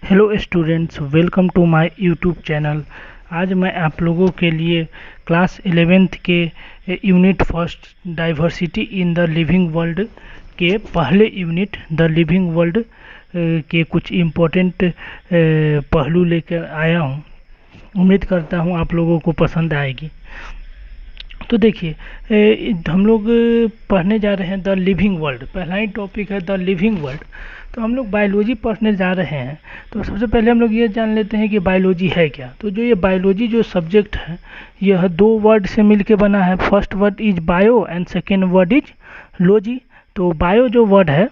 Hello students, welcome to my YouTube channel. आज मैं आप लोगों के लिए क्लास 11th के unit first diversity in the living world के पहले यूनिट द लिविंग वर्ल्ड के कुछ इम्पोर्टेंट पहलू लेकर आया हूँ। उम्मीद करता हूँ आप लोगों को पसंद आएगी। तो देखिए, हम लोग पढ़ने जा रहे हैं द लिविंग वर्ल्ड। पहला ही टॉपिक है द लिविंग वर्ल्ड। तो हम लोग बायोलॉजी पढ़ने जा रहे हैं। तो सबसे पहले हम लोग ये जान लेते हैं कि बायोलॉजी है क्या। तो जो ये बायोलॉजी जो सब्जेक्ट है, यह दो वर्ड से मिलके बना है। First word is bio and second word is logy. तो बायो जो वर्ड है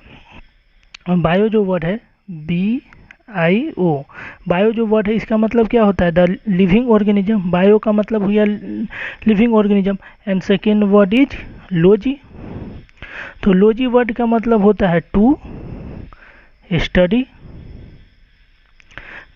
BIO, बायो जो वर्ड है इसका मतलब क्या होता है? The living organism. बायो का मतलब हुआ living organism and second word is logy. तो लॉजी वर्ड का मतलब होता है टू स्टडी।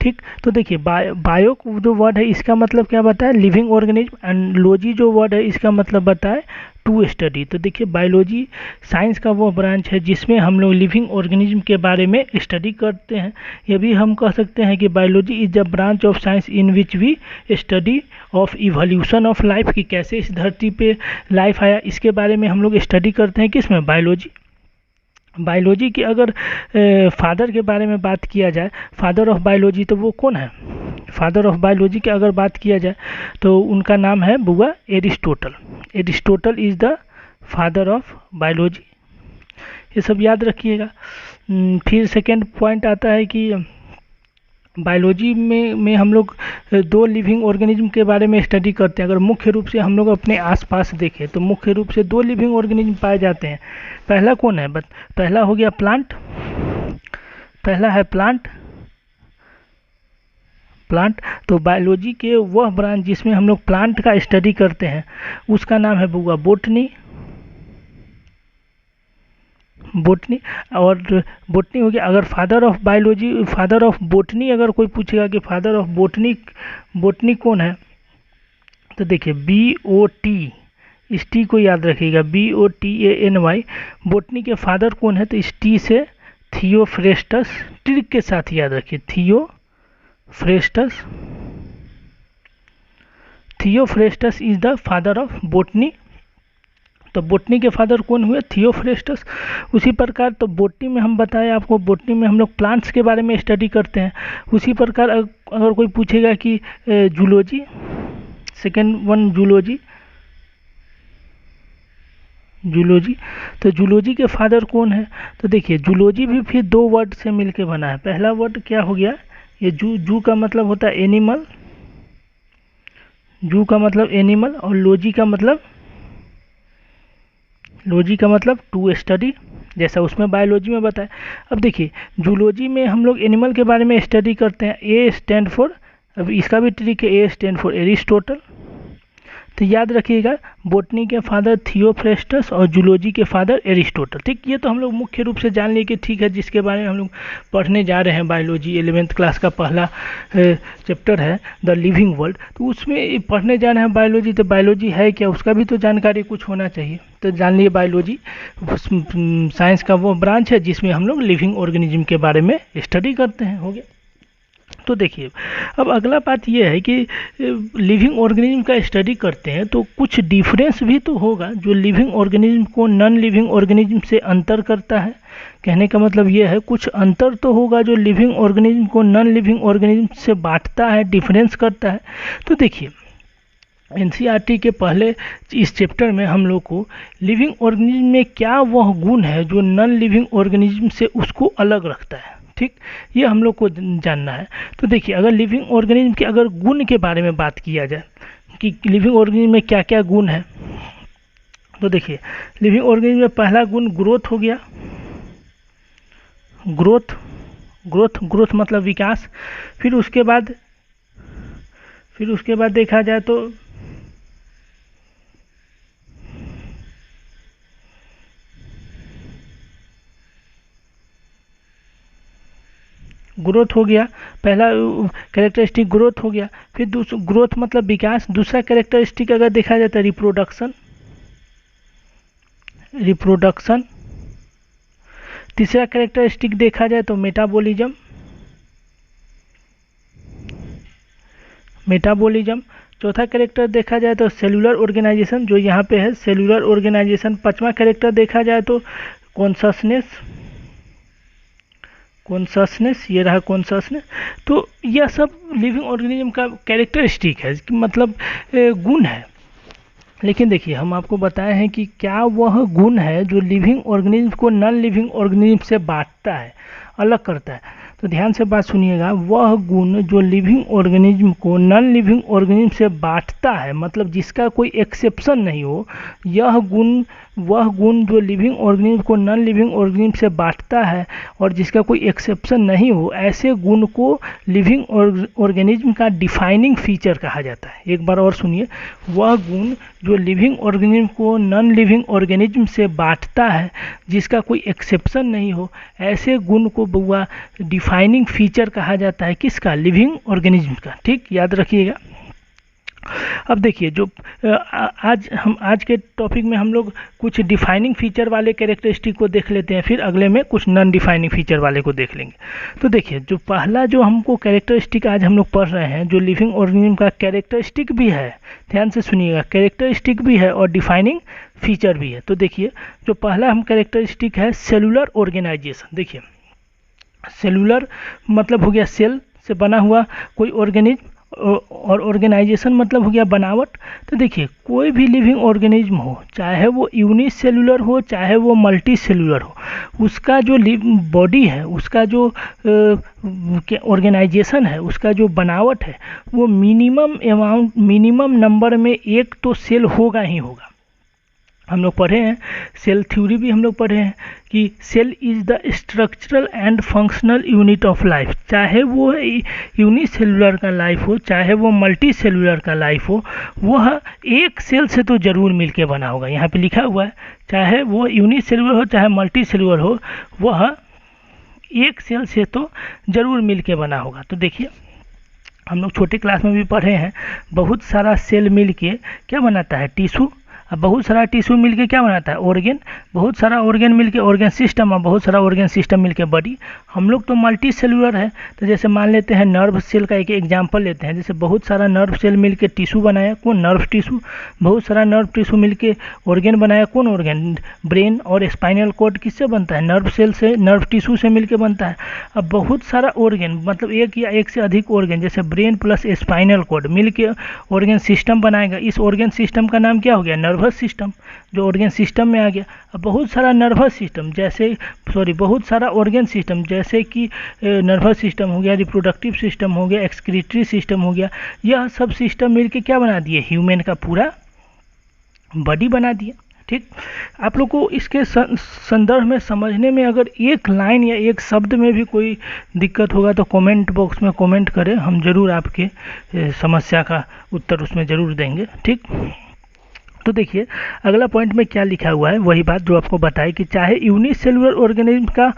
ठीक, तो देखिए बायो जो वर्ड है इसका मतलब क्या बताए? Living organism. एंड लॉजी जो वर्ड है इसका मतलब बताए टू स्टडी। तो देखिए, बायोलॉजी साइंस का वो ब्रांच है जिसमें हम लोग लिविंग ऑर्गेनिज्म के बारे में स्टडी करते हैं। ये भी हम कह सकते हैं कि biology is the branch of science in which we study of evolution of life, कि कैसे इस धरती पे लाइफ आया, इसके बारे में हम लोग स्टडी करते हैं। किसमें? बायोलॉजी। बायोलॉजी की अगर फादर के बारे में बात किया जाए, फादर ऑफ बायोलॉजी, तो वो कौन है? फादर ऑफ बायोलॉजी की अगर बात किया जाए तो उनका नाम है बुआ Aristotle. Aristotle is the father of biology. ये सब याद रखिएगा। फिर सेकेंड पॉइंट आता है कि बायोलॉजी में हम लोग दो लिविंग ऑर्गेनिज्म के बारे में स्टडी करते हैं। अगर मुख्य रूप से हम लोग अपने आसपास देखें तो मुख्य रूप से दो लिविंग ऑर्गेनिज्म पाए जाते हैं। पहला कौन है? पहला हो गया प्लांट। पहला है प्लांट। तो बायोलॉजी के वह ब्रांच जिसमें हम लोग प्लांट का स्टडी करते हैं उसका नाम है बुआ बोटनी। और बोटनी हो गया। अगर father of biology, father of botany अगर कोई पूछेगा कि फादर ऑफ बोटनी कौन है, तो देखिए BOT, इस टी को याद रखिएगा, BOTANY। बोटनी के फादर कौन है? तो इस टी से थियोफ्रेस्टस, ट्रिक के साथ याद रखिए, Theophrastus is the father of botany. तो बोटनी के फादर कौन हुए? थियोफ्रेस्टस। उसी प्रकार तो बोटनी में हम बताए आपको, बोटनी में हम लोग प्लांट्स के बारे में स्टडी करते हैं। उसी प्रकार अगर कोई पूछेगा कि जूलॉजी, सेकेंड वन जूलॉजी। तो जूलॉजी के फादर कौन है? तो देखिए, जूलॉजी भी फिर दो वर्ड से मिलके बना है। पहला वर्ड क्या हो गया? ये जू का मतलब होता है एनिमल, जू का मतलब एनिमल, और लॉजी का मतलब टू स्टडी, जैसा उसमें बायोलॉजी में बताया। अब देखिए, जूलॉजी में हम लोग एनिमल के बारे में स्टडी करते हैं। ए स्टैंड फॉर, अब इसका भी ट्रिक है, ए स्टैंड फॉर एरिस्टोटल। तो याद रखिएगा, बोटनी के फादर थियोफ्रेस्टस और जूलॉजी के फादर एरिस्टोटल। ठीक, ये तो हम लोग मुख्य रूप से जान लिए कि ठीक है, जिसके बारे में हम लोग पढ़ने जा रहे हैं। बायोलॉजी 11th क्लास का पहला चैप्टर है द लिविंग वर्ल्ड। तो उसमें पढ़ने जा रहे हैं बायोलॉजी। तो बायोलॉजी है क्या, उसका भी तो जानकारी कुछ होना चाहिए। तो जान लिए, बायोलॉजी साइंस का वो ब्रांच है जिसमें हम लोग लिविंग ऑर्गेनिज्म के बारे में स्टडी करते हैं। हो गया। तो देखिए, अब अगला बात यह है कि लिविंग ऑर्गेनिज्म का स्टडी करते हैं तो कुछ डिफरेंस भी तो होगा जो लिविंग ऑर्गेनिज्म को नॉन लिविंग ऑर्गेनिज्म से अंतर करता है। कहने का मतलब यह है, कुछ अंतर तो होगा जो लिविंग ऑर्गेनिज्म को नॉन लिविंग ऑर्गेनिज्म से बांटता है, डिफरेंस करता है। तो देखिए, NCERT के पहले इस चैप्टर में हम लोग को लिविंग ऑर्गेनिज्म में क्या वह गुण है जो नॉन लिविंग ऑर्गेनिज्म से उसको अलग रखता है। ठीक, ये हम लोग को जानना है। तो देखिए, अगर लिविंग ऑर्गेनिज्म के अगर गुण के बारे में बात किया जाए कि लिविंग ऑर्गेनिज्म में क्या क्या गुण है, तो देखिए, लिविंग ऑर्गेनिज्म में पहला गुण ग्रोथ हो गया। ग्रोथ मतलब विकास। फिर उसके बाद देखा जाए तो ग्रोथ हो गया, पहला कैरेक्टरिस्टिक ग्रोथ हो गया। फिर ग्रोथ मतलब विकास। दूसरा कैरेक्टरिस्टिक अगर देखा जाए तो रिप्रोडक्शन। तीसरा कैरेक्टरिस्टिक देखा जाए तो मेटाबॉलिज्म। मेटाबॉलिज्म। चौथा कैरेक्टर देखा जाए तो सेलुलर ऑर्गेनाइजेशन, जो यहाँ पे है सेलुलर ऑर्गेनाइजेशन। पांचवा कैरेक्टर देखा जाए तो कॉन्शसनेस, ये रहा कॉन्शसनेस। तो यह सब लिविंग ऑर्गेनिज्म का कैरेक्टरिस्टिक है, मतलब गुण है। लेकिन देखिए हम आपको बताए हैं कि क्या वह गुण है जो लिविंग ऑर्गेनिज्म को नॉन लिविंग ऑर्गेनिज्म से बांटता है, अलग करता है। तो ध्यान से बात सुनिएगा, वह गुण जो लिविंग ऑर्गेनिज्म को नॉन लिविंग ऑर्गेनिज्म से बांटता है, मतलब जिसका कोई एक्सेप्शन नहीं हो, वह गुण जो लिविंग ऑर्गेनिज्म को नॉन लिविंग ऑर्गेनिज्म से बांटता है और जिसका कोई एक्सेप्शन नहीं हो, ऐसे गुण को लिविंग ऑर्गेनिज्म का डिफाइनिंग फीचर कहा जाता है। एक बार और सुनिए, वह गुण जो लिविंग ऑर्गेनिज्म को नॉन लिविंग ऑर्गेनिज्म से बांटता है, जिसका कोई एक्सेप्शन नहीं हो, ऐसे गुण को बुआ डिफाइनिंग फीचर कहा जाता है। किसका? लिविंग ऑर्गेनिज्म का। ठीक, याद रखिएगा। अब देखिए जो आज के टॉपिक में हम लोग कुछ डिफाइनिंग फीचर वाले कैरेक्टरिस्टिक को देख लेते हैं, फिर अगले में कुछ नॉन डिफाइनिंग फीचर वाले को देख लेंगे। तो देखिए जो पहला जो हमको कैरेक्टरिस्टिक आज हम लोग पढ़ रहे हैं, जो लिविंग ऑर्गेनिज्म का कैरेक्टरिस्टिक भी है, ध्यान से सुनिएगा, कैरेक्टरिस्टिक भी है और डिफाइनिंग फीचर भी है। तो देखिए जो पहला हम कैरेक्टरिस्टिक है सेलुलर ऑर्गेनाइजेशन। देखिए सेलुलर मतलब हो गया सेल से बना हुआ कोई ऑर्गेनिज्म, और ऑर्गेनाइजेशन मतलब हो गया बनावट। तो देखिए कोई भी लिविंग ऑर्गेनिज्म हो, चाहे वो यूनिसेलुलर हो चाहे वो मल्टी सेलुलर हो, उसका जो बॉडी है, उसका जो ऑर्गेनाइजेशन है, उसका जो बनावट है, वो मिनिमम नंबर में एक तो सेल होगा ही होगा। हम लोग पढ़े हैं, सेल थ्योरी भी हम लोग पढ़े हैं कि cell is the structural and functional unit of life. चाहे वो यूनिसेलुलर का लाइफ हो चाहे वो मल्टी सेलुलर का लाइफ हो, वह एक सेल से तो जरूर मिलके बना होगा। यहाँ पे लिखा हुआ है, चाहे वो यूनिसेलुलर हो चाहे मल्टी सेलुलर हो, वह एक सेल से तो जरूर मिलके बना होगा। तो देखिए हम लोग छोटे क्लास में भी पढ़े हैं, बहुत सारा सेल मिलके क्या बनाता है? टिश्यू। अब बहुत सारा टिश्यू मिलके क्या बनाता है? ऑर्गेन। बहुत सारा ऑर्गेन मिलके ऑर्गेन सिस्टम, और बहुत सारा ऑर्गेन सिस्टम मिलके बॉडी। हम लोग तो मल्टी सेलुलर है, तो जैसे मान लेते हैं नर्व सेल का एक एग्जांपल लेते हैं। जैसे बहुत सारा नर्व सेल मिलके टिश्यू बनाया, कौन? Nerve tissue. बहुत सारा नर्व टिश्यू मिलके ऑर्गेन बनाया, कौन ऑर्गेन? ब्रेन। और स्पाइनल कॉर्ड किससे बनता है? नर्व सेल से, नर्व टिश्यू से मिलके बनता है। अब बहुत सारा ऑर्गेन, मतलब एक या एक से अधिक ऑर्गेन, जैसे ब्रेन प्लस स्पाइनल कॉर्ड मिलके ऑर्गेन सिस्टम बनाएगा। इस ऑर्गेन सिस्टम का नाम क्या हो गया? नर्वस सिस्टम, जो ऑर्गेन सिस्टम में आ गया। अब बहुत सारा नर्वस सिस्टम बहुत सारा ऑर्गेन सिस्टम, जैसे कि नर्वस सिस्टम हो गया, रिप्रोडक्टिव सिस्टम हो गया, एक्सक्रीटरी सिस्टम हो गया, यह सब सिस्टम मिलके क्या बना दिए? ह्यूमन का पूरा बॉडी बना दिया। ठीक, आप लोग को इसके संदर्भ में समझने में अगर एक लाइन या एक शब्द में भी कोई दिक्कत होगा तो कमेंट बॉक्स में कमेंट करें, हम जरूर आपके समस्या का उत्तर उसमें ज़रूर देंगे। ठीक, तो देखिए अगला पॉइंट में क्या लिखा हुआ है, वही बात जो आपको बताई कि चाहे यूनिसेलुलर ऑर्गेनिज्म का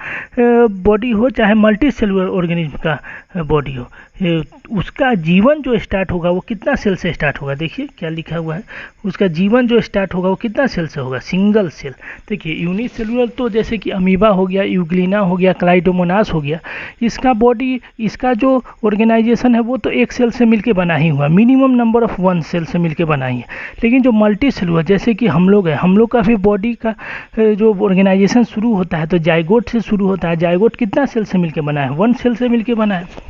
बॉडी हो चाहे मल्टी सेलुलर ऑर्गेनिज्म का बॉडी हो, उसका जीवन जो स्टार्ट होगा वो कितना सेल से स्टार्ट होगा? देखिए क्या लिखा हुआ है, उसका जीवन जो स्टार्ट होगा वो कितना सेल से होगा? Single cell. देखिए यूनिसेलुलर तो जैसे कि अमीबा हो गया, यूग्लिना हो गया, क्लाइडोमोनास हो गया, इसका बॉडी, इसका जो ऑर्गेनाइजेशन है वो तो एक सेल से मिलके बना ही हुआ, मिनिमम नंबर ऑफ 1 सेल से मिलके बना ही है। लेकिन जो मल्टी सेलुलर जैसे कि हम लोग हैं, हम लोग का भी बॉडी का जो ऑर्गेनाइजेशन शुरू होता है तो जाइगोट से शुरू होता है। जाइगोट कितना सेल से मिलके बना है? 1 सेल से मिलके बना है।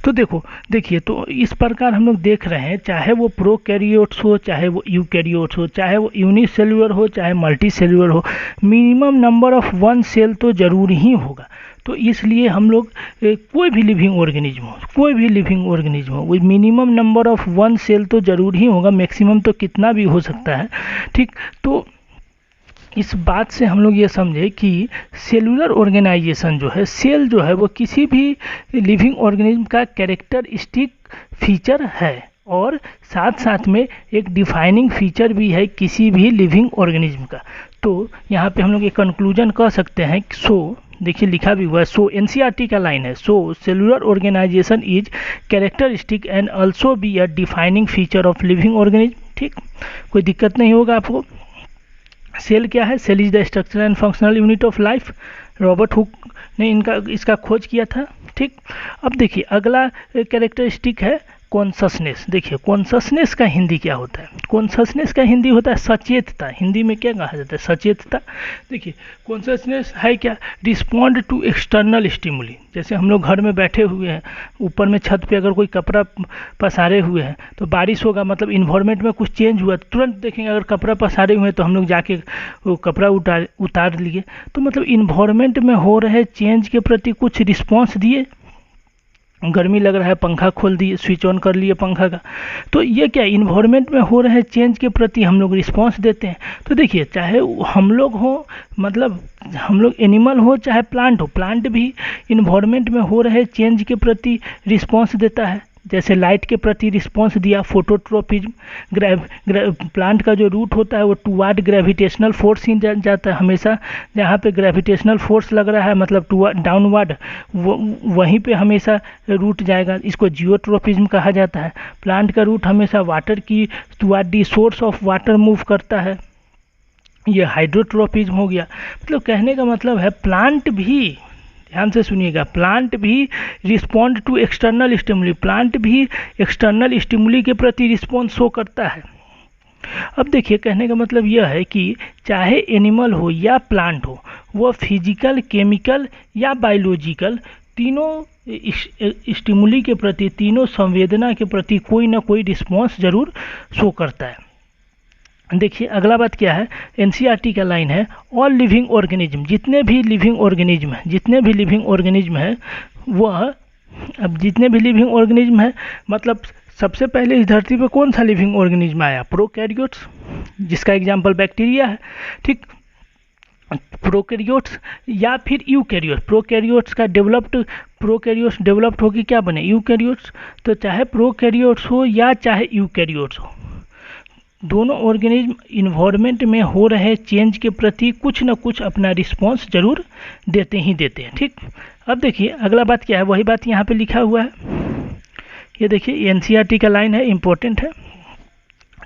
तो देखिए तो इस प्रकार हम लोग देख रहे हैं, चाहे वो प्रोकैरियोट्स हो चाहे वो यूकैरियोट्स हो, चाहे वो यूनिसेलुलर हो चाहे मल्टी सेलुलर हो, मिनिमम नंबर ऑफ 1 सेल तो जरूर ही होगा। तो इसलिए हम लोग कोई भी लिविंग ऑर्गेनिज्म हो वो मिनिमम नंबर ऑफ 1 सेल तो जरूर ही होगा, मैक्सिमम तो कितना भी हो सकता है। ठीक, तो इस बात से हम लोग ये समझे कि सेलुलर ऑर्गेनाइजेशन जो है, सेल जो है वो किसी भी लिविंग ऑर्गेनिज्म का कैरेक्टरिस्टिक फीचर है और साथ साथ में एक डिफाइनिंग फीचर भी है किसी भी लिविंग ऑर्गेनिज्म का। तो यहाँ पे हम लोग एक कंक्लूजन कह सकते हैं, देखिए लिखा भी हुआ है, सो एनसीईआरटी का लाइन है, so cellular organisation is characteristic and also be a defining feature of living organism. ठीक, कोई दिक्कत नहीं होगा आपको। सेल क्या है? Cell is the structural and functional unit of life. Robert Hooke ने इसका खोज किया था। ठीक, अब देखिए अगला कैरेक्टरिस्टिक है कॉन्शसनेस। देखिए कॉन्शसनेस का हिंदी क्या होता है? कॉन्शसनेस का हिंदी होता है सचेतता। हिंदी में क्या कहा जाता है? सचेतता। देखिए कॉन्शसनेस है क्या? Respond to external stimuli. जैसे हम लोग घर में बैठे हुए हैं, ऊपर में छत पे अगर कोई कपड़ा पसारे हुए हैं तो बारिश होगा, मतलब इन्वायरमेंट में कुछ चेंज हुआ, तुरंत देखेंगे अगर कपड़ा पसारे हुए हैं तो हम लोग जाके वो कपड़ा उतार लिए। तो मतलब इन्वायरमेंट में हो रहे चेंज के प्रति कुछ रिस्पॉन्स दिए। गर्मी लग रहा है, पंखा खोल दिए, स्विच ऑन कर लिए पंखा का। तो ये क्या, इन्वायरमेंट में हो रहे चेंज के प्रति हम लोग रिस्पॉन्स देते हैं। तो देखिए चाहे हम लोग हो, मतलब हम लोग एनिमल हो चाहे प्लांट हो, प्लांट भी इन्वायरमेंट में हो रहे चेंज के प्रति रिस्पॉन्स देता है। जैसे लाइट के प्रति रिस्पॉन्स दिया, फोटोट्रोपिज्म। प्लांट का जो रूट होता है वो टूवर्ड ग्रेविटेशनल फोर्स ही जाता है हमेशा। जहाँ पे ग्रेविटेशनल फोर्स लग रहा है, मतलब डाउनवर्ड, वहीं पे हमेशा रूट जाएगा। इसको जियोट्रोपिज्म कहा जाता है। प्लांट का रूट हमेशा वाटर की toward the source of water move करता है। ये हाइड्रोट्रोपिज्म हो गया। मतलब कहने का मतलब है प्लांट भी, ध्यान से सुनिएगा, प्लांट भी respond to external stimuli. Plant भी एक्सटर्नल स्टिमुली के प्रति रिस्पॉन्स शो करता है। अब देखिए कहने का मतलब यह है कि चाहे एनिमल हो या प्लांट हो, वह फिजिकल, केमिकल या बायोलॉजिकल, तीनों स्टिमुली के प्रति, तीनों संवेदना के प्रति कोई ना कोई रिस्पॉन्स जरूर शो करता है। देखिए अगला बात क्या है, एनसीईआरटी का लाइन है, ऑल लिविंग ऑर्गेनिज्म, जितने भी लिविंग ऑर्गेनिज्म है वह, अब जितने भी लिविंग ऑर्गेनिज्म है मतलब सबसे पहले इस धरती पे कौन सा लिविंग ऑर्गेनिज्म आया? प्रोकैरियोट्स, जिसका एग्जाम्पल बैक्टीरिया है। ठीक, प्रोकैरियोट्स या फिर यूकैरियोट्स। प्रोकैरियोट्स डेवलप्ड होकर क्या बने? यूकैरियोट्स। तो चाहे प्रोकैरियोट्स हो या चाहे यूकैरियोट्स हो, दोनों ऑर्गेनिज्म इन्वायरमेंट में हो रहे चेंज के प्रति कुछ न कुछ अपना रिस्पॉन्स जरूर देते ही देते हैं। ठीक, अब देखिए अगला बात क्या है, वही बात यहाँ पे लिखा हुआ है। ये देखिए एनसीईआरटी का लाइन है, इम्पोर्टेंट है।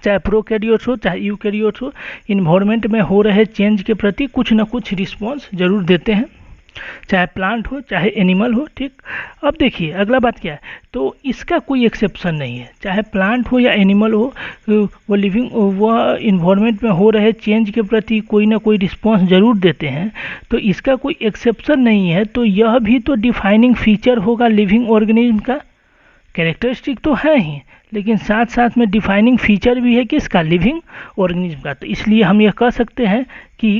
चाहे प्रोकैरियोट्स हो चाहे यूकैरियोट्स हो, इन्वायरमेंट में हो रहे चेंज के प्रति कुछ न कुछ रिस्पॉन्स जरूर देते हैं, चाहे प्लांट हो चाहे एनिमल हो। ठीक, अब देखिए अगला बात क्या है, तो इसका कोई एक्सेप्शन नहीं है। चाहे प्लांट हो या एनिमल हो, वह इन्वायरमेंट में हो रहे चेंज के प्रति कोई ना कोई रिस्पॉन्स जरूर देते हैं। तो इसका कोई एक्सेप्शन नहीं है, तो यह भी तो डिफाइनिंग फीचर होगा लिविंग ऑर्गेनिज्म का। कैरेक्टरिस्टिक तो है ही, लेकिन साथ साथ में डिफाइनिंग फीचर भी है किसका? लिविंग ऑर्गेनिज्म का। तो इसलिए हम यह कह सकते हैं कि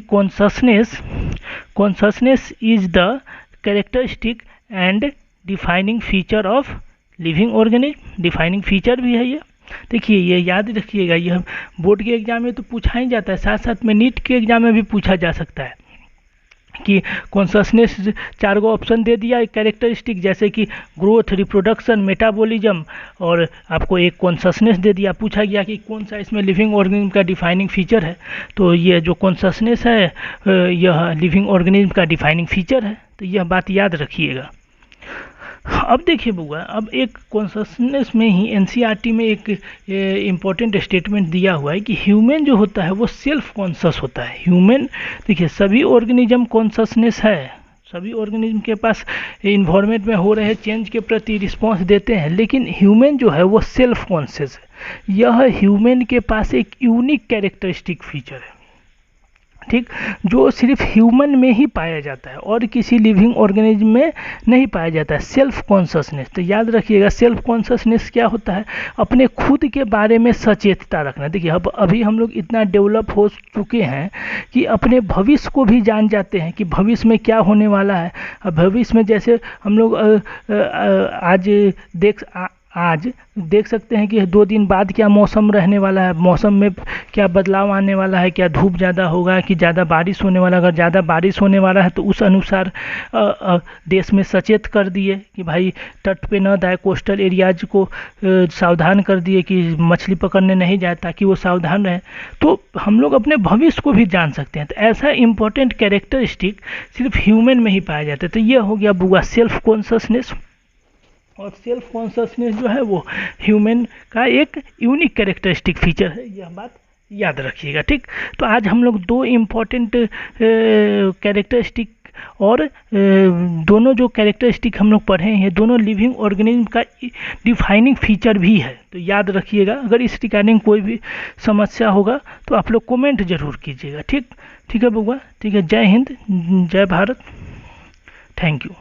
consciousness is the characteristic and defining feature of living organism. Defining feature भी है ये। देखिए ये याद रखिएगा, यह बोर्ड के एग्जाम में तो पूछा ही जाता है, साथ साथ में नीट के एग्जाम में भी पूछा जा सकता है कि कॉन्शसनेस 4 गो ऑप्शन दे दिया, एक कैरेक्टरिस्टिक जैसे कि ग्रोथ, रिप्रोडक्शन, मेटाबॉलिज्म, और आपको एक कॉन्शसनेस दे दिया। पूछा गया कि कौन सा इसमें लिविंग ऑर्गेनिज्म का डिफाइनिंग फीचर है, तो ये जो कॉन्शसनेस है यह लिविंग ऑर्गेनिज्म का डिफाइनिंग फीचर है। तो यह बात याद रखिएगा। अब देखिए बुआ, अब एक कॉन्शसनेस में ही एनसीईआरटी में एक इम्पॉर्टेंट स्टेटमेंट दिया हुआ है कि ह्यूमन जो होता है वो सेल्फ कॉन्शस होता है। ह्यूमन, देखिए सभी ऑर्गेनिज्म कॉन्शसनेस है, सभी ऑर्गेनिज्म के पास इन्वायरमेंट में हो रहे चेंज के प्रति रिस्पॉन्स देते हैं, लेकिन ह्यूमन जो है वो सेल्फ कॉन्शियस है। यह ह्यूमन के पास एक यूनिक कैरेक्टरिस्टिक फीचर है, ठीक, जो सिर्फ ह्यूमन में ही पाया जाता है और किसी लिविंग ऑर्गेनिज्म में नहीं पाया जाता है, सेल्फ कॉन्शसनेस। तो याद रखिएगा सेल्फ कॉन्शसनेस क्या होता है? अपने खुद के बारे में सचेतता रखना। देखिए अब अभी हम लोग इतना डेवलप हो चुके हैं कि अपने भविष्य को भी जान जाते हैं कि भविष्य में क्या होने वाला है। अब भविष्य में जैसे हम लोग आज देख सकते हैं कि 2 दिन बाद क्या मौसम रहने वाला है, मौसम में क्या बदलाव आने वाला है, क्या धूप ज़्यादा होगा कि ज़्यादा बारिश होने वाला। अगर ज़्यादा बारिश होने वाला है तो उस अनुसार देश में सचेत कर दिए कि भाई तट पे न जाए, कोस्टल एरियाज को सावधान कर दिए कि मछली पकड़ने नहीं जाए, ताकि वो सावधान रहें। तो हम लोग अपने भविष्य को भी जान सकते हैं। तो ऐसा इम्पोर्टेंट कैरेक्टरिस्टिक सिर्फ ह्यूमन में ही पाया जाता है। तो ये हो गया बुआ सेल्फ कॉन्शसनेस, और सेल्फ कॉन्शसनेस जो है वो ह्यूमन का एक यूनिक कैरेक्टरिस्टिक फीचर है, यह बात याद रखिएगा। ठीक, तो आज हम लोग 2 इम्पॉर्टेंट कैरेक्टरिस्टिक और दोनों जो कैरेक्टरिस्टिक हम लोग पढ़े हैं दोनों लिविंग ऑर्गेनिज्म का डिफाइनिंग फीचर भी है। तो याद रखिएगा, अगर इस रिगार्डिंग कोई भी समस्या होगा तो आप लोग कमेंट जरूर कीजिएगा। ठीक है बउआ, ठीक है। जय हिंद, जय भारत, थैंक यू।